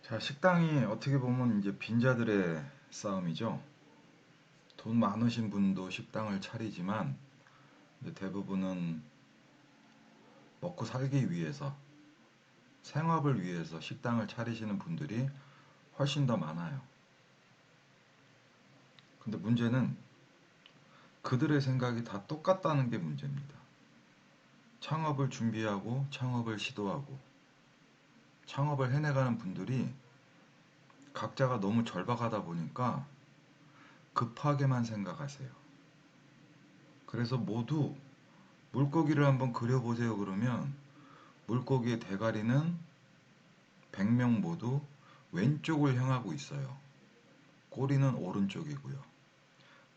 자, 식당이 어떻게 보면 이제 빈자들의 싸움이죠. 돈 많으신 분도 식당을 차리지만 이제 대부분은 먹고 살기 위해서, 생업을 위해서 식당을 차리시는 분들이 훨씬 더 많아요. 근데 문제는 그들의 생각이 다 똑같다는 게 문제입니다. 창업을 준비하고 창업을 시도하고 창업을 해내가는 분들이 각자가 너무 절박하다 보니까 급하게만 생각하세요. 그래서 모두 물고기를 한번 그려보세요 그러면 물고기의 대가리는 100명 모두 왼쪽을 향하고 있어요. 꼬리는 오른쪽이고요.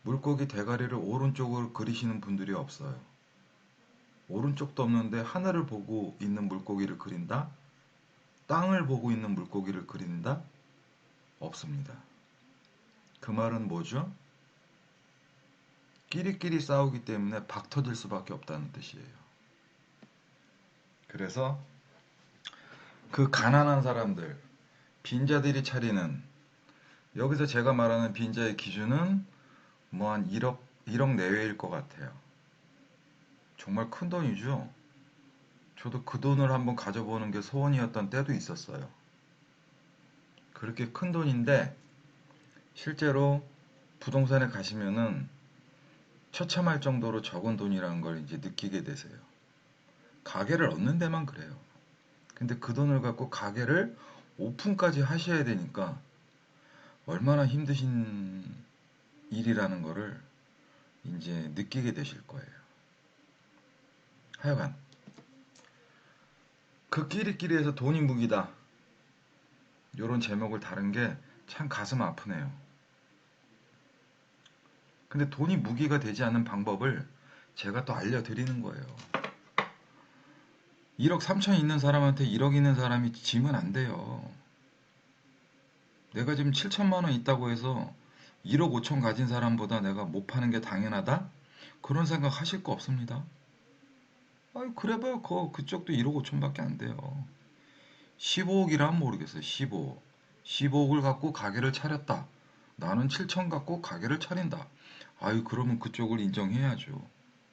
물고기 대가리를 오른쪽으로 그리시는 분들이 없어요. 오른쪽도 없는데 하늘을 보고 있는 물고기를 그린다? 땅을 보고 있는 물고기를 그린다? 없습니다. 그 말은 뭐죠? 끼리끼리 싸우기 때문에 박 터질 수밖에 없다는 뜻이에요. 그래서 그 가난한 사람들, 빈자들이 차리는, 여기서 제가 말하는 빈자의 기준은 뭐 한 1억 내외일 것 같아요. 정말 큰 돈이죠. 저도 그 돈을 한번 가져보는 게 소원이었던 때도 있었어요. 그렇게 큰 돈인데 실제로 부동산에 가시면은 처참할 정도로 적은 돈이라는 걸 이제 느끼게 되세요. 가게를 얻는 데만 그래요. 근데 그 돈을 갖고 가게를 오픈까지 하셔야 되니까 얼마나 힘드신 일이라는 거를 이제 느끼게 되실 거예요. 하여간 그 끼리끼리에서 돈이 무기다. 요런 제목을 다룬 게 참 가슴 아프네요. 근데 돈이 무기가 되지 않는 방법을 제가 또 알려드리는 거예요. 1억 3천 있는 사람한테 1억 있는 사람이 지면 안 돼요. 내가 지금 7천만 원 있다고 해서 1억 5천 가진 사람보다 내가 못 파는 게 당연하다? 그런 생각 하실 거 없습니다. 아이, 그래봐요. 그쪽도 1억 5천밖에 안 돼요. 15억이라면 모르겠어요. 15억. 15억을 갖고 가게를 차렸다. 나는 7천 갖고 가게를 차린다. 아유, 그러면 그쪽을 인정해야죠.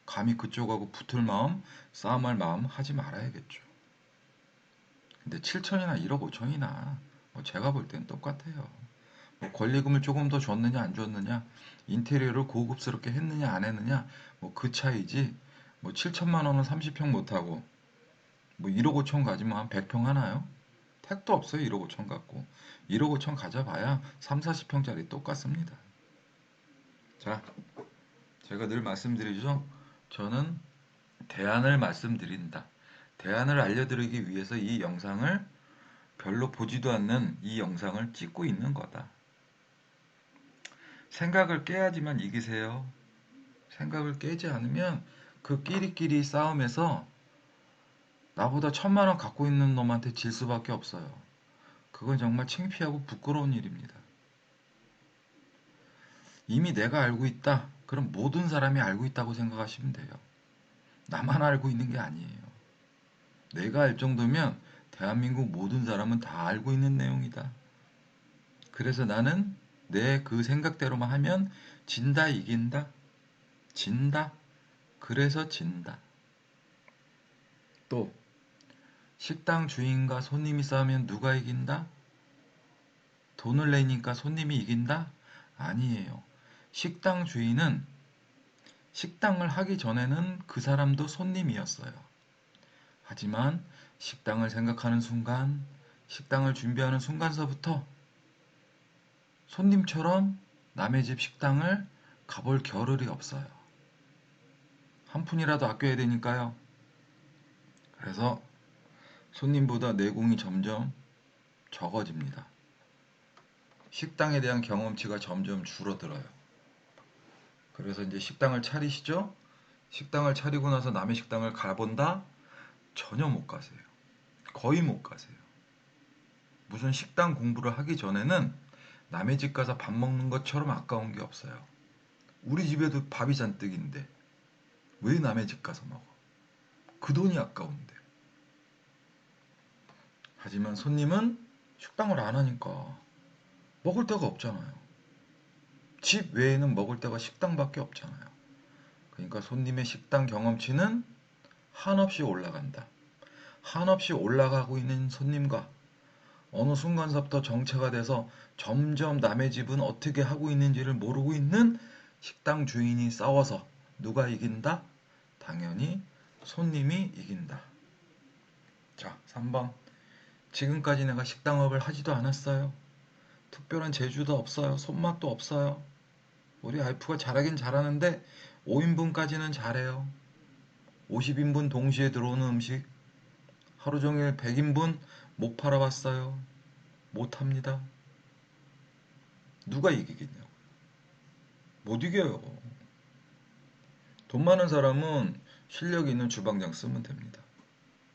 감히 그쪽하고 붙을 마음, 싸움할 마음 하지 말아야겠죠. 근데 7천이나 1억 5천이나 뭐 제가 볼 땐 똑같아요. 뭐 권리금을 조금 더 줬느냐 안 줬느냐, 인테리어를 고급스럽게 했느냐 안 했느냐, 뭐 그 차이지. 뭐 7천만 원은 30평 못하고 뭐 1억 5천 가지면 한 100평 하나요? 택도 없어요. 1억 5천 갖고. 1억 5천 가져봐야 3, 40평짜리 똑같습니다. 자, 제가 늘 말씀드리죠. 저는 대안을 말씀드린다. 대안을 알려드리기 위해서 이 영상을 별로 보지도 않는 이 영상을 찍고 있는 거다. 생각을 깨야지만 이기세요. 생각을 깨지 않으면 그 끼리끼리 싸움에서 나보다 1,000만 원 갖고 있는 놈한테 질 수밖에 없어요. 그건 정말 창피하고 부끄러운 일입니다. 이미 내가 알고 있다. 그럼 모든 사람이 알고 있다고 생각하시면 돼요. 나만 알고 있는 게 아니에요. 내가 알 정도면 대한민국 모든 사람은 다 알고 있는 내용이다. 그래서 나는 내 그 생각대로만 하면 진다, 이긴다. 진다. 그래서 진다. 또 식당 주인과 손님이 싸우면 누가 이긴다? 돈을 내니까 손님이 이긴다? 아니에요. 식당 주인은 식당을 하기 전에는 그 사람도 손님이었어요. 하지만 식당을 생각하는 순간, 식당을 준비하는 순간서부터 손님처럼 남의 집 식당을 가볼 겨를이 없어요. 한 푼이라도 아껴야 되니까요. 그래서 손님보다 내공이 점점 적어집니다. 식당에 대한 경험치가 점점 줄어들어요. 그래서 이제 식당을 차리시죠? 식당을 차리고 나서 남의 식당을 가본다? 전혀 못 가세요. 거의 못 가세요. 무슨 식당 공부를 하기 전에는 남의 집 가서 밥 먹는 것처럼 아까운 게 없어요. 우리 집에도 밥이 잔뜩인데 왜 남의 집 가서 먹어? 그 돈이 아까운데. 하지만 손님은 식당을 안 하니까 먹을 데가 없잖아요. 집 외에는 먹을 데가 식당밖에 없잖아요. 그러니까 손님의 식당 경험치는 한없이 올라간다. 한없이 올라가고 있는 손님과 어느 순간서부터 정체가 돼서 점점 남의 집은 어떻게 하고 있는지를 모르고 있는 식당 주인이 싸워서 누가 이긴다? 당연히 손님이 이긴다. 자, 3번. 지금까지 내가 식당업을 하지도 않았어요. 특별한 재주도 없어요. 손맛도 없어요. 우리 와이프가 잘하긴 잘하는데 5인분까지는 잘해요. 50인분 동시에 들어오는 음식 하루 종일 100인분 못 팔아봤어요. 못합니다. 누가 이기겠냐고. 못 이겨요. 돈 많은 사람은 실력 있는 주방장 쓰면 됩니다.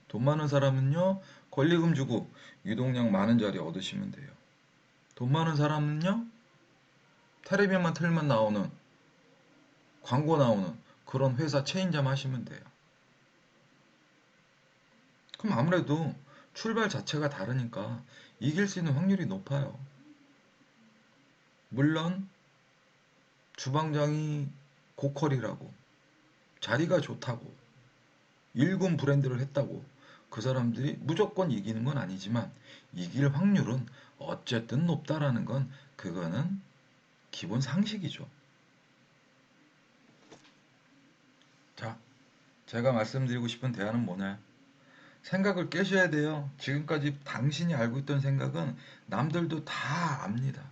돈 많은 사람은요, 권리금 주고 유동량 많은 자리 얻으시면 돼요. 돈 많은 사람은요, 텔레비만 틀면 나오는, 광고 나오는 그런 회사 체인점 하시면 돼요. 그럼 아무래도 출발 자체가 다르니까 이길 수 있는 확률이 높아요. 물론, 주방장이 고퀄이라고, 자리가 좋다고, 일군 브랜드를 했다고 그 사람들이 무조건 이기는 건 아니지만 이길 확률은 어쨌든 높다라는 건 그거는 기본 상식이죠. 자, 제가 말씀드리고 싶은 대안은 뭐냐? 생각을 깨셔야 돼요. 지금까지 당신이 알고 있던 생각은 남들도 다 압니다.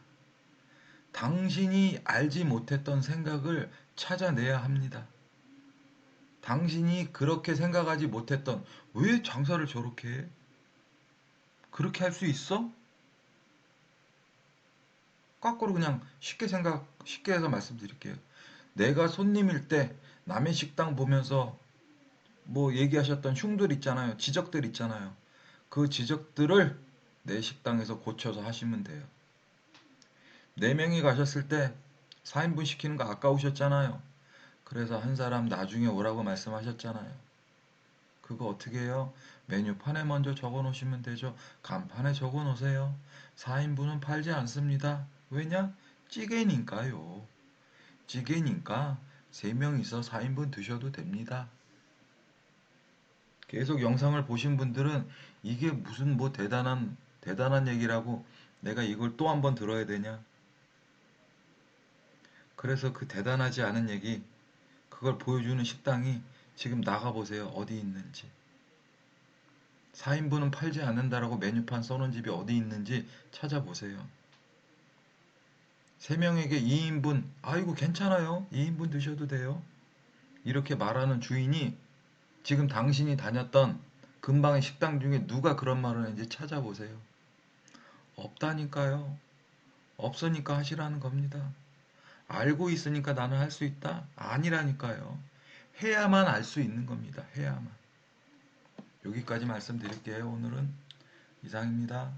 당신이 알지 못했던 생각을 찾아내야 합니다. 당신이 그렇게 생각하지 못했던 왜 장사를 저렇게 해? 그렇게 할 수 있어? 거꾸로 그냥 쉽게 해서 말씀드릴게요. 내가 손님일 때 남의 식당 보면서 뭐 얘기하셨던 흉들 있잖아요. 지적들 있잖아요. 그 지적들을 내 식당에서 고쳐서 하시면 돼요. 4명이 가셨을 때 4인분 시키는 거 아까우셨잖아요. 그래서 한 사람 나중에 오라고 말씀하셨잖아요. 그거 어떻게 해요? 메뉴판에 먼저 적어 놓으시면 되죠. 간판에 적어 놓으세요. 4인분은 팔지 않습니다. 왜냐? 찌개니까요. 찌개니까 3명이서 4인분 드셔도 됩니다. 계속 영상을 보신 분들은 이게 무슨 뭐 대단한 얘기라고 내가 이걸 또 한 번 들어야 되냐? 그래서 그 대단하지 않은 얘기, 그걸 보여주는 식당이 지금 나가보세요. 어디 있는지. 4인분은 팔지 않는다라고 메뉴판 써놓은 집이 어디 있는지 찾아보세요. 3명에게 2인분, 아이고 괜찮아요. 2인분 드셔도 돼요. 이렇게 말하는 주인이 지금 당신이 다녔던 근방의 식당 중에 누가 그런 말을 했는지 찾아보세요. 없다니까요. 없으니까 하시라는 겁니다. 알고 있으니까 나는 할 수 있다? 아니라니까요. 해야만 알 수 있는 겁니다. 해야만. 여기까지 말씀드릴게요. 오늘은 이상입니다.